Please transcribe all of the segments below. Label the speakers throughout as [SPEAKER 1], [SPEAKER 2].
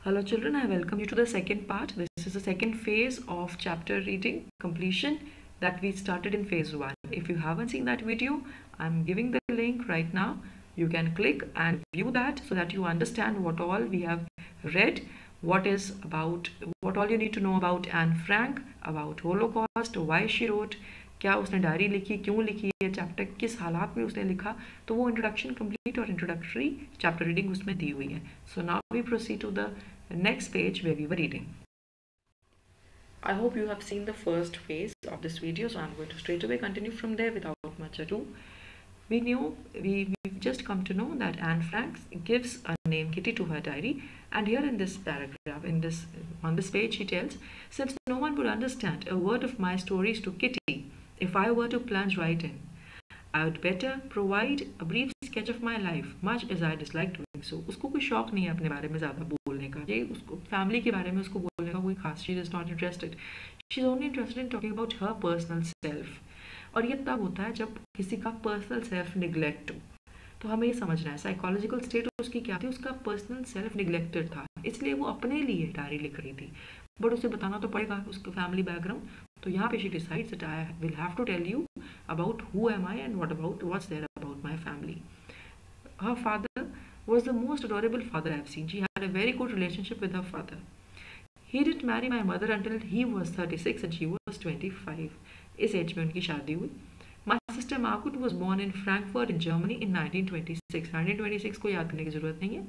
[SPEAKER 1] Hello children, I welcome you to the second part. This is the second phase of chapter reading completion that we started in phase 1. If you haven't seen that video, I'm giving the link right now. You can click and view that so that you understand what all we have read, what all you need to know about Anne Frank, about Holocaust, why she wrote, क्या उसने diary लिखी, क्यों लिखी, ये chapter किस हालात में उसने लिखा, तो वो इंट्रोडक्शन कंप्लीट और इंट्रोडक्टरी चैप्टर रीडिंग उसमें दी हुई है. So now we proceed to the next page where we were reading. I hope you have seen the first phase of this video, so I'm going to straight away continue from there without much ado. We've just come to know that Anne Frank gives a name Kitty to her diary, and here in this paragraph, on this page, she tells, since no one would understand a word of my stories to Kitty if I were to plunge right in, I would better provide a brief sketch of my life, much as I dislike doing so. उसको कोई शौक नहीं है अपने बारे में ज़्यादा बोलने का, ये उसको फैमिली के बारे में उसको बोलने का कोई खास, she is not interested. She is only interested in talking about her personal self. और ये तब होता है जब किसी का पर्सनल सेल्फ निगलेक्ट हो. तो हमें ये समझना है साइकोलॉजिकल स्टेट उसकी क्या थी, उसका पर्सनल सेल्फ निगलेक्टेड था, इसलिए वो अपने लिए डायरी लिख रही थी, बट उसे बताना तो पड़ेगा उसका फैमिली बैकग्राउंड. तो यहाँ पे she decides that I will have to tell you about who am I and what's there about my family. Her father was the most adorable father I've seen. She had a very good relationship with her father. He didn't marry my mother until he was 36 and she was 25. इस as में उनकी शादी हुई. My sister Margot was born in Frankfurt in Germany in 1926. 1926 को याद करने की जरूरत नहीं है.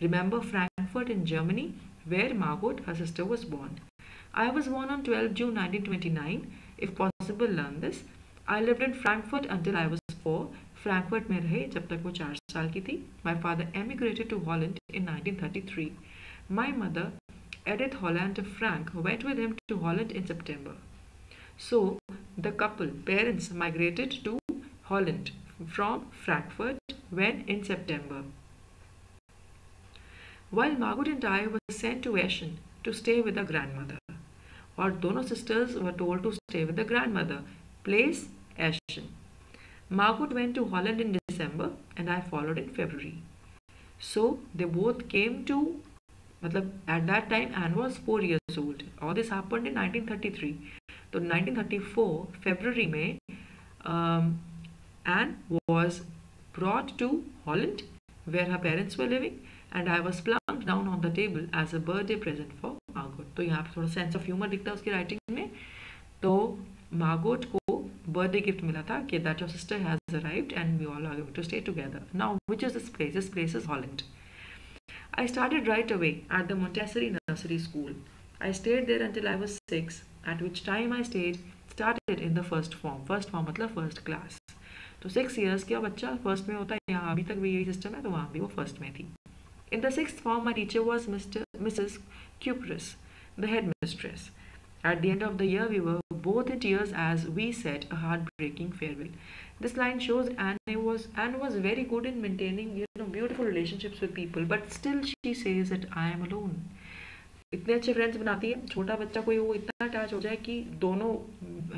[SPEAKER 1] Remember Frankfurt in Germany, where Margot, her sister, was born. I was born on 12 June 1929. If possible, learn this. I lived in Frankfurt until I was 4. Frankfurt में रहे जब तक वो 4 साल की थी. My father emigrated to Holland in 1933. My mother, Edith Holland Frank, went with him to Holland in September. So the couple, parents, migrated to Holland from Frankfurt when in September. While Margot and I were sent to Eschen to stay with a grandmother. और दोनों sisters were told to stay with the grandmother. Place Eschen. Margot went to Holland in December and I followed in February. So they both came to, at that time Anne was 4 years old. All this happened in 1933. So 1934 February में Anne was brought to Holland where her parents were living and I was plunked down on the table as a birthday present for Margot. तो यहाँ पे थोड़ा sense of humour दिखता है उसकी writing में. तो मार्गोट को बर्थडे गिफ्ट मिला था कि that your sister has arrived and we all are going to stay together. Now which is this place? This place is Holland. I started right away at the Montessori Nursery School. I stayed there until I was 6, at which time I started in the first form. First form मतलब first class. तो 6 years का बच्चा first में होता है. यहाँ अभी तक भी यही सिस्टम है, तो वहाँ भी वो फर्स्ट में थी. In the 6th form, my teacher was Mrs. Cupris, the headmistress. At the end of the year, we were both in tears as we said a heartbreaking farewell. This line shows Anne was very good in maintaining beautiful relationships with people, but still she says that I am alone. इतने अच्छे friends बनाती है. छोटा बच्चा कोई वो इतना attach हो जाए कि दोनों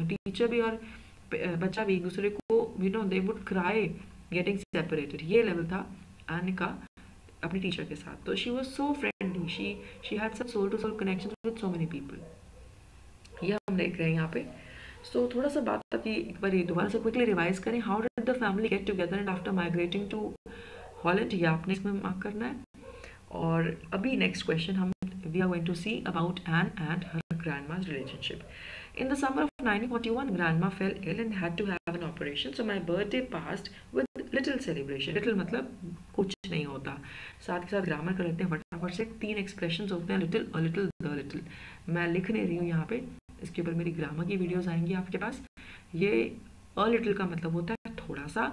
[SPEAKER 1] टीचर भी और बच्चा भी एक दूसरे को they would cry getting separated. ये लेवल था एन का अपनी टीचर के साथ. तो she was so friendly. She had such soul to soul connection with so many people. ये हम देख रहे हैं यहाँ पे. सो थोड़ा सा बात की एक बार दोबारा से क्विकली रिवाइज करें. How did the family get together and after migrating to Holland, ये आपने इसमें मार्क करना है. और अभी नेक्स्ट क्वेश्चन हम we are going to see about Anne and her grandma's relationship. In the summer of 1941, grandma fell ill and had to have an operation. So my birthday passed with little celebration. Little मतलब कुछ नहीं होता. साथ के साथ grammar कर लेते हैं फटाफट से. 3 एक्सप्रेशंस होते हैं, little, a little, the little. मैं लिख नहीं रही हूँ यहाँ पे, इसके ऊपर मेरी ग्रामर की वीडियोस आएंगी आपके पास. ये अ लिटिल का मतलब होता है थोड़ा सा,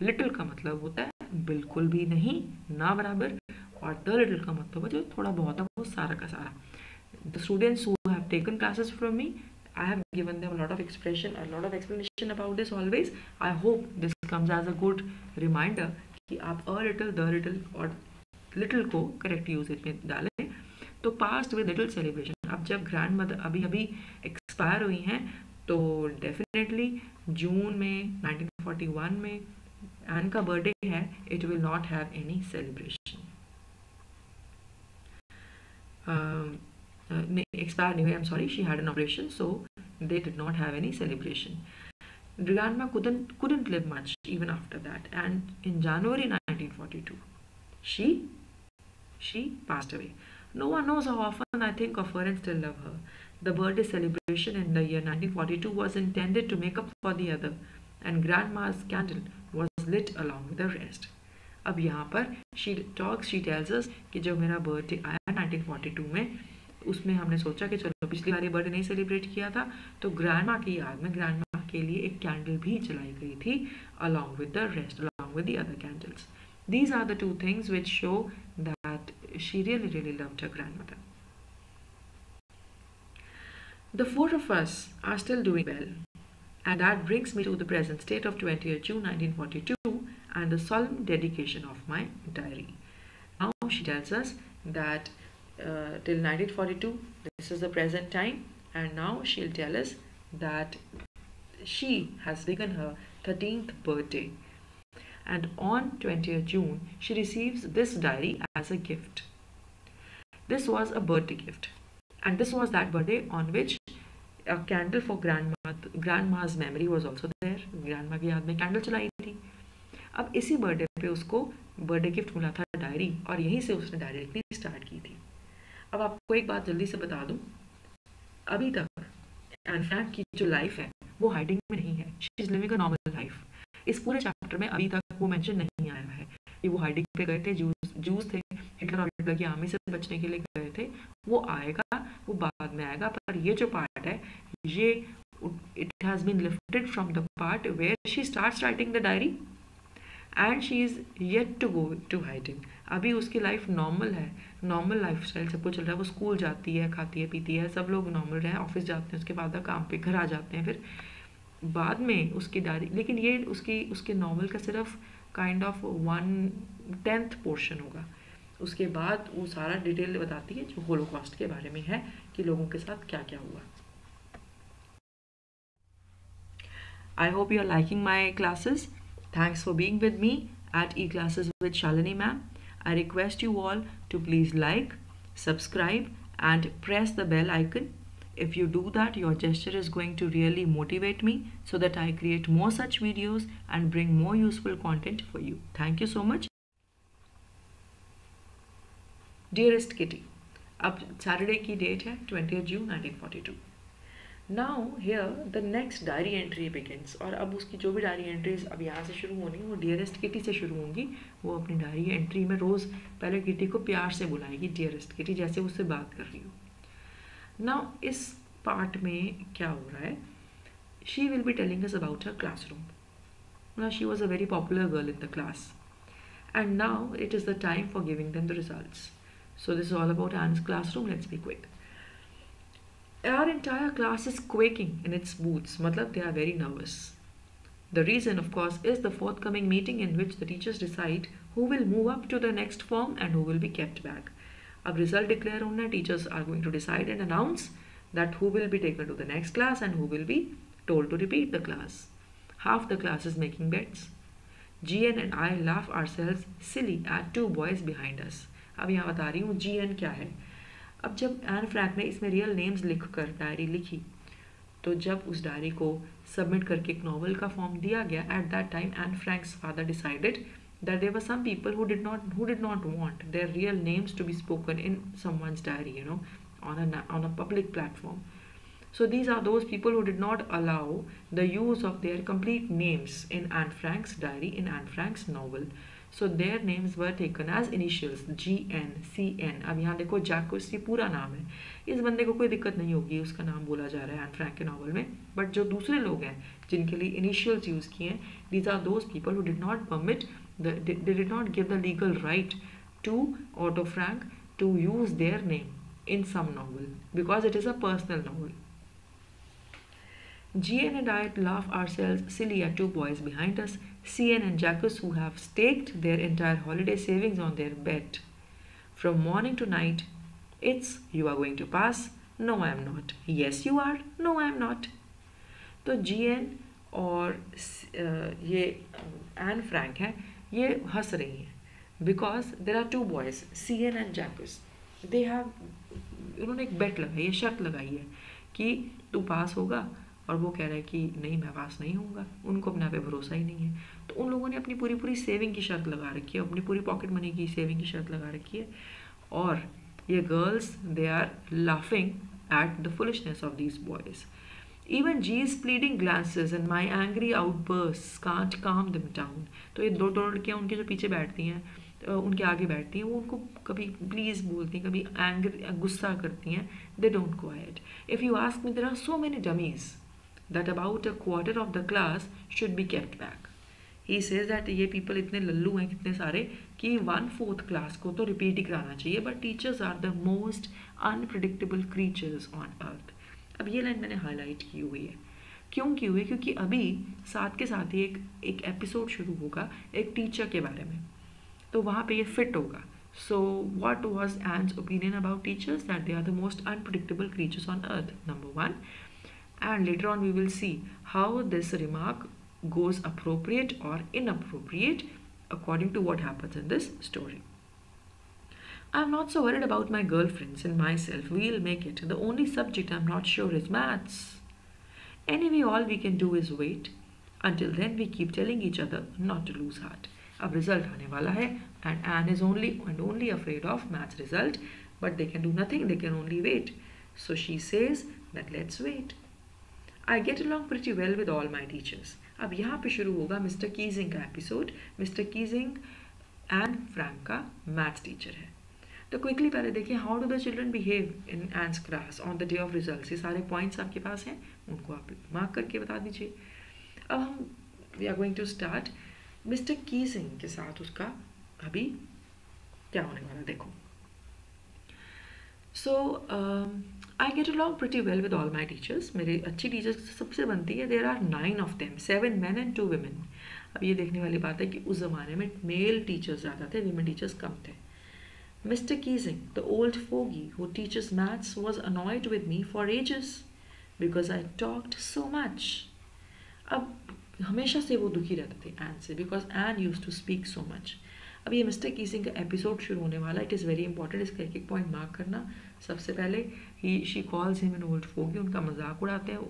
[SPEAKER 1] लिटिल का मतलब होता है बिल्कुल भी नहीं, ना बराबर, और द लिटिल का मतलब है जो थोड़ा बहुत है, वो सारा का सारा. The students who have taken classes from me, I have given them a lot of explanation about this always. I hope this comes as a good reminder कि आप a little, the little और little को correct usage में डालें. तो past with little celebration. अब जब grandmother अभी expire हुई हैं, तो definitely जून में 1941 में एन का बर्थडे है, it will not have any celebration. expired नहीं हुए, I'm sorry, she had an operation, so they did not have any celebration. Grandma couldn't live much even after that, and in January 1942, she passed away. No one knows how often I think of her and still love her. The birthday celebration in the year 1942 was intended to make up for the other, and Grandma's candle was lit along with the rest. अब यहाँ पर she tells us कि जब मेरा birthday आया 1942 में, उसमें हमने सोचा कि चलो पिछली बार बर्थडे नहीं सेलिब्रेट किया था, तो ग्रैंडमा की याद में ग्रैंडमा के लिए एक कैंडल भी जलाई गई थी along with the rest, along with the other candles. These are the two things which show that she really loved her grandmother. The four of us are still doing well, and that brings me to the present state of 20th June 1942 and the solemn dedication of my diary. Now she tells us that till 1942, this is the present time, and now she'll tell us that she has begun her 13th birthday, and on 20th June she receives this diary as a gift. This was a birthday gift, and this was that birthday on which a candle for grandma's memory was also there. Grandma की याद में candle चलाई थी. अब इसी birthday पे उसको birthday gift मिला था डायरी, और यहीं से उसने डायरी लिखनी स्टार्ट की थी. अब आपको एक बात जल्दी से बता दूं, अभी तक एन फ्रैंक की जो लाइफ है वो हाइडिंग में नहीं है. She is living a normal life. इस पूरे चैप्टर में अभी तक वो मेंशन नहीं आया है कि वो हाइडिंग पे गए थे, जूस थे, हिटलर और हिटलर की आर्मी से बचने के लिए गए थे. वो आएगा, वो बाद में आएगा. पर ये जो पार्ट है, ये it has been lifted from the part where she starts writing the diary and she is yet to go to hiding. अभी उसकी लाइफ नॉर्मल है, नॉर्मल लाइफ स्टाइल सब कुछ चल रहा है. वो स्कूल जाती है, खाती है, पीती है, सब लोग नॉर्मल रहे, ऑफिस जाते हैं, उसके बाद काम पे घर आ जाते हैं. फिर बाद में उसकी डायरी, लेकिन ये उसके नॉवल का सिर्फ काइंड ऑफ 1/10 पोर्शन होगा. उसके बाद वो सारा डिटेल बताती है जो होलोकॉस्ट के बारे में है कि लोगों के साथ क्या क्या हुआ. I hope you are liking my classes. Thanks for being with me at eClasses with Shalini ma'am. I request you all to please like, subscribe and press the bell icon. If you do that, your gesture is going to really motivate me so that I create more such videos and bring more useful content for you. Thank you so much. Dearest Kitty, अब Saturday की date है 20th June 1942. Now here the next diary entry begins. और अब उसकी जो भी diary entries अब यहाँ से शुरू होनी वो डियरेस्ट किटी से शुरू होंगी. वो अपनी डायरी एंट्री में रोज़ पहले किटी को प्यार से बुलाएगी, डियरेस्ट किटी, जैसे उससे बात कर रही हो. Now इस पार्ट में क्या हो रहा है, she will be telling us about her classroom. Now she was a very popular girl in the class, and now it is the time for giving them the results. So this is all about Anne's classroom. Let's be quick. Our entire class is quaking in its boots. Matlab they are very nervous. The reason, of course, is the forthcoming meeting in which the teachers decide who will move up to the next form and who will be kept back. अब result declare होना है, teachers are going to decide and announce that who will be taken to the next class and who will be told to repeat the class. Half the class is making bets. GN and I laugh ourselves silly at two boys behind us. अब यहाँ बता रही हूँ GN क्या है. अब जब Anne Frank ने इसमें रियल नेम्स लिखकर डायरी लिखी, तो जब उस डायरी को सबमिट करके एक नॉवल का फॉर्म दिया गया, at that time Anne Frank's father decided that there were some people who did not want their real names to be spoken in someone's diary, you know, on a public platform. So these are those people who did not allow the use of their complete names in Anne Frank's diary, in Anne Frank's novel. So their names were taken as initials, GN, CN. अब यहाँ देखो Jacques ये पूरा नाम है. इस बंदे को कोई दिक्कत नहीं होगी, उसका नाम बोला जा रहा है एन फ्रैंक के नॉवल में. बट जो दूसरे लोग हैं जिनके लिए इनिशियल्स यूज़ किए हैं, these are those people who did not permit, they did not give the legal right to Otto Frank to use their name in some novel because it is a personal novel. GN and I laugh ourselves silly at two boys behind us, CN and Jacques, who have staked their entire holiday savings on their bet. From morning to night, it's you are going to pass, no I am not, yes you are, no I am not. तो GN और ये Anne Frank है, ये हंस रही हैं because there are two boys, CN and Jacques. They have, उन्होंने एक बेट लगाई है, शर्त लगाई है कि तू पास होगा, और वो कह रहा है कि नहीं मैं पास नहीं होऊंगा। उनको अपने आप पे भरोसा ही नहीं है। तो उन लोगों ने अपनी पूरी पूरी सेविंग की शर्त लगा रखी है, अपनी पूरी पॉकेट मनी की सेविंग की शर्त लगा रखी है। और ये girls they are laughing at the foolishness of these boys. Even G's pleading glances and my angry outbursts can't calm them down. तो ये दो लड़कियाँ उनके जो पीछे बैठती हैं, उनके आगे बैठती हैं, वो उनको कभी प्लीज़ बोलती हैं, कभी एंगर गुस्सा करती हैं. They don't quiet. If you ask me, there are so many dummies that about a quarter of the class should be kept back. He says that ये people इतने लल्लू हैं कितने सारे कि 1/4 क्लास को तो रिपीट ही कराना चाहिए. But teachers are the most unpredictable creatures on earth. अब ये लाइन मैंने हाईलाइट की हुई है. क्यों की हुई है? क्योंकि अभी साथ के साथ ही एक एपिसोड शुरू होगा एक टीचर के बारे में, तो वहाँ पे ये फिट होगा. So what was Anne's opinion about teachers? That they are the most unpredictable creatures on earth, number 1. And later on we will see how this remark goes appropriate or inappropriate according to what happens in this story. I'm not so worried about my girlfriends and myself. We'll make it. The only subject I'm not sure is maths. Anyway, all we can do is wait. Until then, we keep telling each other not to lose heart. अब result आने वाला है and Anne is only afraid of maths result, but they can do nothing. They can only wait. So she says that let's wait. I get along pretty well with all my teachers. अब यहाँ पे शुरू होगा mister Keesing का episode. Mister Keesing Anne Frank का maths teacher है. तो quickly पहले देखिए, how do the children behave in ends class on the day of results. ये सारे पॉइंट्स आपके पास हैं, उनको आप मार्क करके बता दीजिए. अब हम we are going to start mister Keesing के साथ. उसका अभी क्या होने वाला देखो. So I get along pretty well with all my teachers. मेरे अच्छी टीचर्स सबसे बनती है. There are 9 of them, 7 men and 2 women. अब ये देखने वाली बात है कि उस ज़माने में मेल टीचर्स ज़्यादा थे, वीमेन टीचर्स कम थे. Mr. Keesing, the old fogey who teaches maths, was annoyed with me for ages because I talked so much. अब हमेशा से वो दुखी रहते थे एन से, because Anne use to speak so much. अब ये मिस्टर कीसिंग का एपिसोड शुरू होने वाला. It is very important. इसका एक पॉइंट मार्क करना. सबसे पहले she calls him an old fogey. उनका मजाक उड़ाते हैं.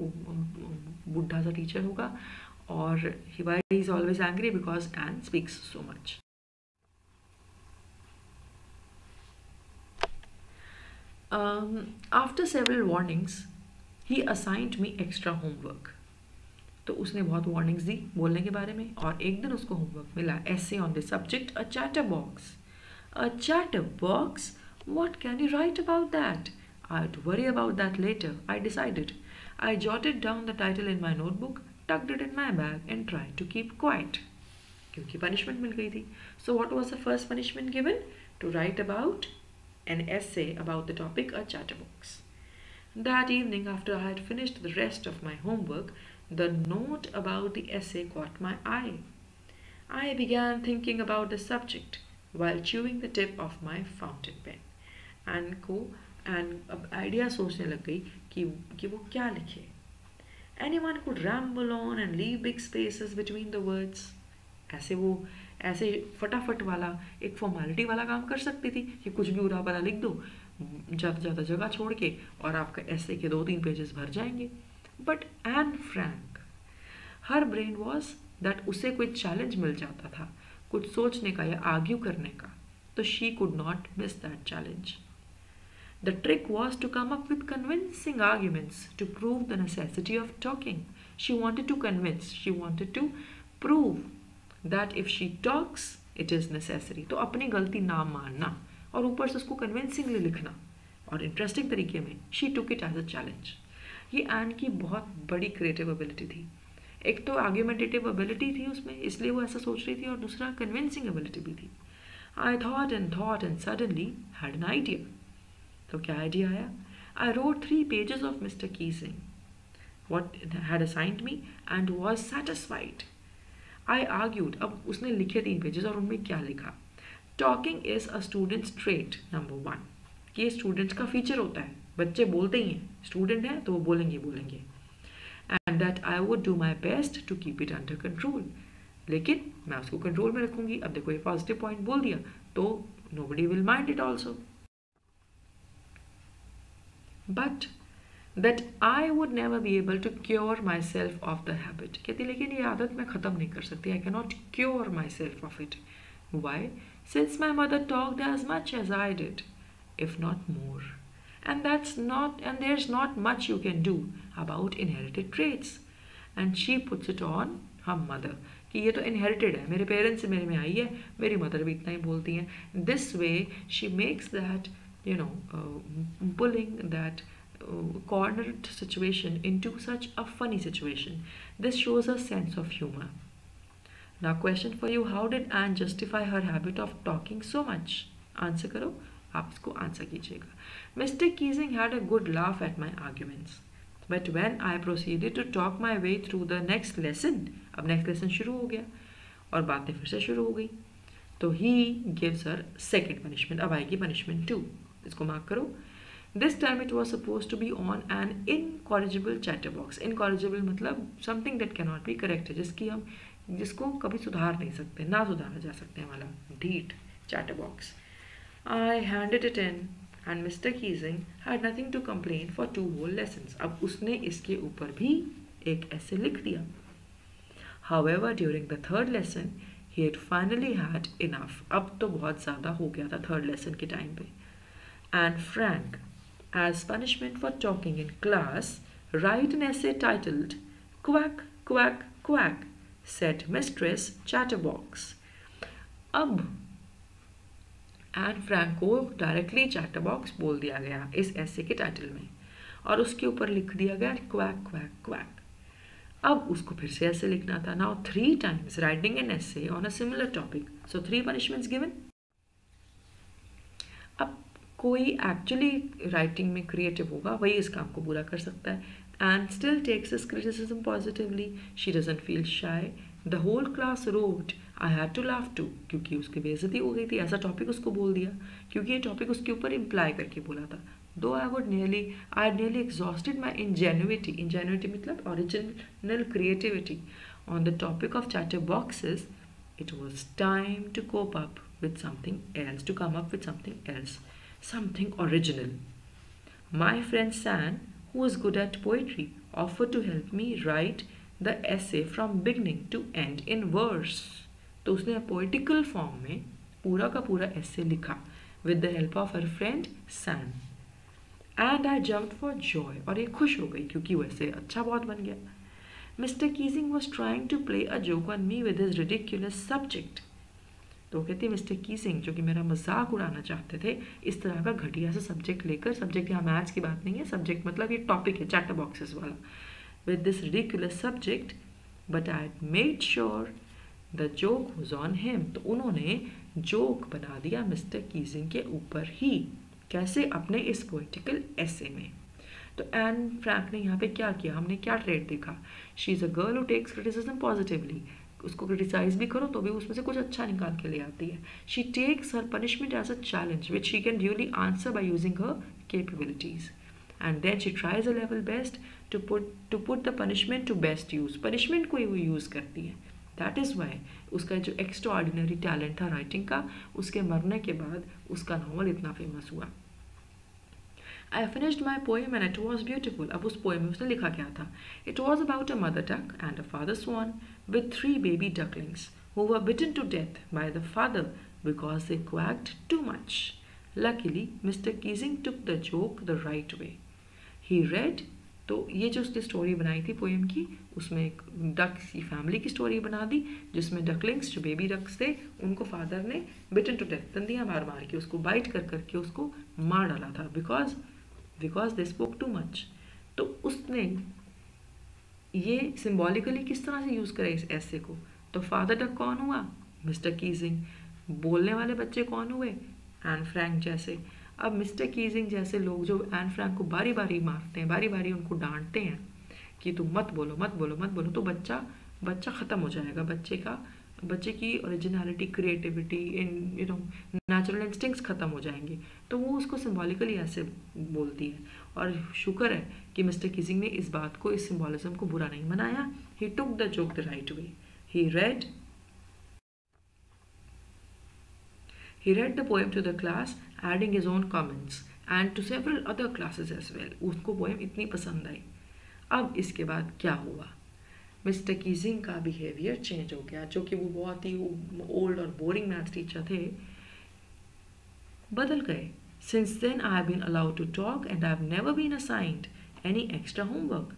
[SPEAKER 1] बुढ़ा सा टीचर होगा. और he is always angry because Anne speaks so much. After several warnings, he assigned me extra homework. तो उसने बहुत वार्निंग्स दी बोलने के बारे में, और एक दिन उसको होमवर्क मिला essay on the subject a chatterbox. A chatterbox? What can you write about that? I'd worry about that later, I decided. I jotted down the title in my notebook, tucked it in my bag and tried to keep quiet. क्योंकि punishment मिल गई थी. So what was the first punishment given? To write about an essay about the topic a chatterbox. That evening, after I had finished the rest of my homework, the note about the essay caught my eye. I began thinking about the subject while chewing the tip of my fountain pen. And अब idea सोचने लग गई कि वो क्या लिखे. Anyone could ramble on and leave big spaces between the words. ऐसे फटाफट वाला एक फॉर्मेलिटी वाला काम कर सकती थी कि कुछ भी उड़ा पड़ा लिख दो ज़्यादा जगह छोड़ के, और आपका ऐसे के 2-3 पेजेस भर जाएंगे. But Anne Frank, her brain was that उसे कोई चैलेंज मिल जाता था कुछ सोचने का या आर्ग्यू करने का, तो she could not miss that challenge. The trick was to come up with convincing arguments to prove the necessity of talking. She wanted to convince, she wanted to prove that if she talks it is necessary. तो अपनी गलती ना मानना और ऊपर से उसको convincingly लिखना और इंटरेस्टिंग तरीके में. She took it as a challenge. ये एन की बहुत बड़ी क्रिएटिव एबिलिटी थी. एक तो आर्ग्यूमेंटेटिव एबिलिटी थी उसमें, इसलिए वो ऐसा सोच रही थी, और दूसरा कन्विंसिंग एबिलिटी भी थी. I thought and suddenly had an idea. तो क्या आइडिया आया? I wrote 3 pages of mister Keesing what had assigned me and was satisfied. I argued. अब उसने लिखे 3 पेजेस और उनमें क्या लिखा? Talking is a students trait number 1. कि ये स्टूडेंट्स का फीचर होता है. बच्चे बोलते ही हैं, स्टूडेंट हैं तो वो बोलेंगे. And that I would do my best to keep it under control. लेकिन मैं उसको कंट्रोल में रखूंगी. अब देखो ये पॉजिटिव पॉइंट बोल दिया तो nobody will mind it also. but that I would never be able to cure myself of the habit. कहती लेकिन ये आदत मैं ख़त्म नहीं कर सकती. I cannot cure myself of it. Why? Since my mother talked as much as I did, if not more. And there's not much you can do about inherited traits. And she puts it on her mother. कि ये तो inherited है, मेरे parents से मेरे में आई है, मेरी mother भी इतना ही बोलती हैं. This way she makes that, bullying, that cornered situation into such a funny situation. This shows a sense of humor. Now question for you, how did Anne justify her habit of talking so much? Answer करो, आप इसको answer कीजिएगा. Mr. Keesing had a good laugh at my arguments. But when I proceeded to talk my way through the next lesson, अब next lesson शुरू हो गया और बातें फिर से शुरू हो गई, तो he gives her second punishment. अब आएगी punishment 2. इसको मार्क करो. This time it was supposed to be on an incorrigible chatterbox. Incorrigible मतलब something that cannot be corrected, जिसको कभी सुधार नहीं सकते, ना सुधारा जा सकते हैं वाला ढीठ chatterbox. I handed it in and Mr. Keesing had nothing to complain for 2 whole lessons. अब उसने इसके ऊपर भी एक ऐसे लिख दिया. However, during the 3rd lesson, he had finally had enough. अब तो बहुत ज़्यादा हो गया था 3rd lesson के टाइम पे. And Frank, as punishment for talking in class, write an essay titled Quack, Quack, Quack, said Mistress Chatterbox. अब एंड फ्रैंक को डायरेक्टली चैटरबॉक्स बोल दिया गया इस ऐसे के टाइटल में और उसके ऊपर लिख दिया गया क्वैक क्वैक क्वैक. अब उसको फिर से ऐसे लिखना था. नाउ 3 times राइटिंग एन ऐसे on a similar topic, so 3 punishments given. अब कोई एक्चुअली राइटिंग में क्रिएटिव होगा वही इस काम को पूरा कर सकता है. And still takes his criticism positively. She doesn't feel shy. The whole class roared I had to laugh too, क्योंकि उसकी बेइज्जती हो गई थी. ऐसा टॉपिक उसको बोल दिया क्योंकि ये टॉपिक उसके ऊपर इम्प्लाई करके बोला था. दो आई had nearly exhausted my ingenuity मतलब original creativity on the topic of chatterboxes, it was time to cope up with something else, to come up with something else, something original. My friend San, who was good at poetry, offered to help me write the essay from beginning to end in verse. तो उसने poetical form में पूरा का पूरा ऐसे लिखा with the help of her friend Sanne. And I jumped for joy, और ये खुश हो गई क्योंकि वैसे अच्छा बहुत बन गया. Mr Keesing was trying to play a joke on me with his ridiculous subject. तो कहते मिस्टर कीजिंग जो कि मेरा मजाक उड़ाना चाहते थे इस तरह का घटिया सा सब्जेक्ट लेकर, सब्जेक्ट यहाँ मैथ्स की बात नहीं है, सब्जेक्ट मतलब ये टॉपिक है चैटर बॉक्सेस वाला, with this ridiculous subject, but I had made sure the joke was on him. तो उन्होंने जोक बना दिया मिस्टर कीजिंग के ऊपर ही. कैसे? अपने इस पोइटिकल ऐसे में. तो एन फ्रैंक ने यहाँ पे क्या किया, हमने क्या ट्रेड देखा. She is a girl who takes criticism positively. उसको क्रिटिसाइज भी करो तो भी उसमें से कुछ अच्छा निकाल के ले आती है. She takes her punishment as a challenge which she can duly answer by using her capabilities. And then she tries a level best to put the punishment to best use. Punishment को ही वो use करती है. That is why उसका जो extra ordinary talent था writing का, उसके मरने के बाद उसका नॉवल इतना फेमस हुआ. I finished my poem and it was beautiful. अब उस पोएम में उसने लिखा क्या था. It was about a mother duck and a father swan with 3 baby ducklings who were bitten to death by the father because they quacked too much. Luckily, Mr. Keesing took the joke the right way. He read, तो ये जो उसने story बनाई थी poem की, उसमें एक ducks की फैमिली की स्टोरी बना दी जिसमें डकलिंग्स जो बेबी डक्स थे उनको फादर ने बिटन टू डेथ, दंदियाँ मार मार के उसको बाइट कर करके उसको मार डाला था because they spoke too much. तो उसने ये सिम्बॉलिकली किस तरह से यूज़ करा इस ऐसे को. तो फादर डक कौन हुआ? Mister Keesing. बोलने वाले बच्चे कौन हुए? एन फ्रैंक जैसे. अब मिस्टर कीजिंग जैसे लोग जो एन फ्रैंक को बारी बारी मारते हैं, बारी बारी उनको डांटते हैं कि तुम मत बोलो मत बोलो मत बोलो, तो बच्चा ख़त्म हो जाएगा. बच्चे की ओरिजिनलिटी, क्रिएटिविटी, नेचुरल इंस्टिंक्ट्स ख़त्म हो जाएंगे. तो वो उसको सिम्बॉलिकली ऐसे बोलती है. और शुक्र है कि मिस्टर कीजिंग ने इस बात को, इस सिम्बॉलिज्म को बुरा नहीं मनाया. He took the joke the right way. He read, He read the poem to the class, adding his own comments and to several other classes as well. उसको पोएम इतनी पसंद आई. अब इसके बाद क्या हुआ? मिस्टर कीजिंग का बिहेवियर चेंज हो गया, जो कि वो बहुत ही ओल्ड और बोरिंग मैथ्स टीचर थे, बदल गए. Since then I have been allowed to talk and I have never been assigned any extra homework.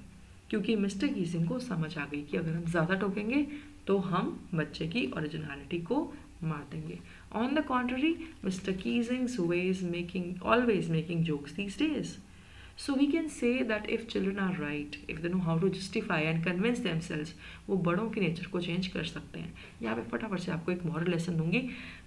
[SPEAKER 1] क्योंकि मिस्टर कीजिंग को समझ आ गई कि अगर हम ज़्यादा टोकेंगे तो हम बच्चे की ओरिजिनलिटी को मार देंगे. On the contrary, Mr. Keesing's ways always making jokes these days. So we can say that if children are right, if they know how to justify and convince themselves, वो बड़ों की नेचर को change कर सकते हैं. यहाँ पे फटाफट से आपको एक मॉरल लेसन दूंगी.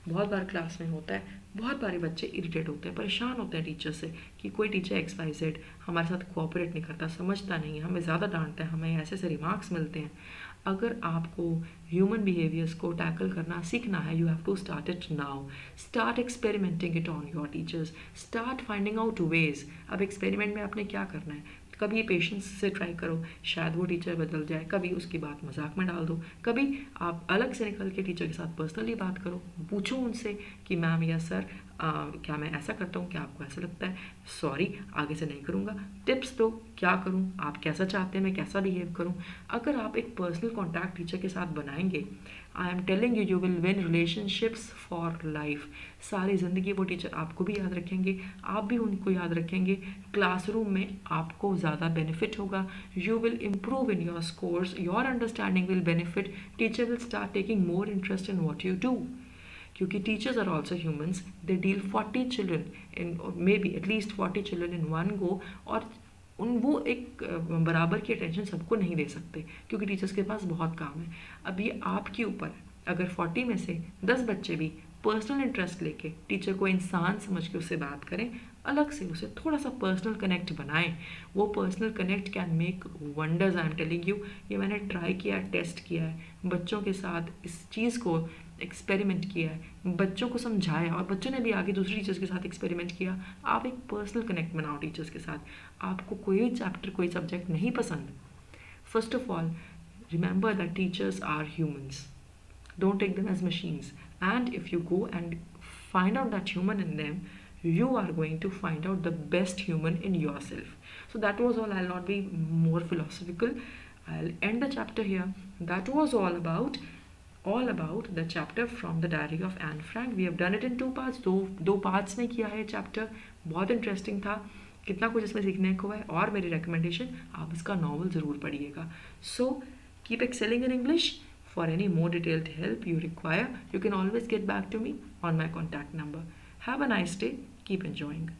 [SPEAKER 1] बहुत बार क्लास में होता है, बहुत बार बच्चे इरिटेट होते हैं, परेशान होते हैं टीचर से कि कोई टीचर XYZ हमारे साथ कोऑपरेट नहीं करता, समझता नहीं है, हमें ज़्यादा डांटता है, हमें ऐसे ऐसे रिमार्क्स मिलते हैं. अगर आपको ह्यूमन बिहेवियर्स को टैकल करना सीखना है, you have to start it now. Start experimenting it on your teachers. Start finding out ways. अब एक्सपेरिमेंट में आपने क्या करना है? कभी पेशेंस से ट्राई करो, शायद वो टीचर बदल जाए. कभी उसकी बात मजाक में डाल दो. कभी आप अलग से निकल के टीचर के साथ पर्सनली बात करो, पूछो उनसे कि मैम या सर क्या मैं ऐसा करता हूँ, क्या आपको ऐसा लगता है? सॉरी, आगे से नहीं करूँगा. टिप्स दो, क्या करूँ, आप कैसा चाहते हैं मैं कैसा बिहेव करूँ. अगर आप एक पर्सनल कॉन्टैक्ट टीचर के साथ बनाएंगे, I am telling you, you will win relationships for life. सारी ज़िंदगी वो टीचर आपको भी याद रखेंगे, आप भी उनको याद रखेंगे. क्लासरूम में आपको ज़्यादा बेनिफिट होगा. You will improve in your scores, your understanding will benefit. Teacher will start taking more interest in what you do. क्योंकि teachers are also humans. They deal 40 children in, may be at least 40 children in one go. और वो एक बराबर की attention सबको नहीं दे सकते, क्योंकि टीचर्स के पास बहुत काम है. अब ये आपके ऊपर है. अगर 40 में से 10 बच्चे भी पर्सनल इंटरेस्ट लेके टीचर को इंसान समझ के उससे बात करें, अलग से उसे थोड़ा सा पर्सनल कनेक्ट बनाएं, वो personal connect can make wonders. I am telling you, ये मैंने ट्राई किया है, टेस्ट किया है, बच्चों के साथ इस चीज़ को एक्सपेरिमेंट किया है, बच्चों को समझाया और बच्चों ने भी आगे दूसरे टीचर्स के साथ एक्सपेरिमेंट किया. आप एक पर्सनल कनेक्ट बनाओ टीचर्स के साथ. आपको कोई चैप्टर कोई सब्जेक्ट नहीं पसंद, first of all remember that teachers are humans. Don't take them as machines. And if you go and find out that human in them, you are going to find out the best human in yourself. So that was all. I'll not be more philosophical. I'll end the chapter here. That was all about the chapter from the diary of Anne Frank. We have done it in 2 parts. दो parts में किया है chapter. बहुत interesting था, कितना कुछ इसमें सीखने को है. और मेरी recommendation, आप इसका नॉवल ज़रूर पढ़िएगा. So keep excelling in English. For any more detailed help you require, you can always get back to me on my contact number. Have a nice day. Keep enjoying.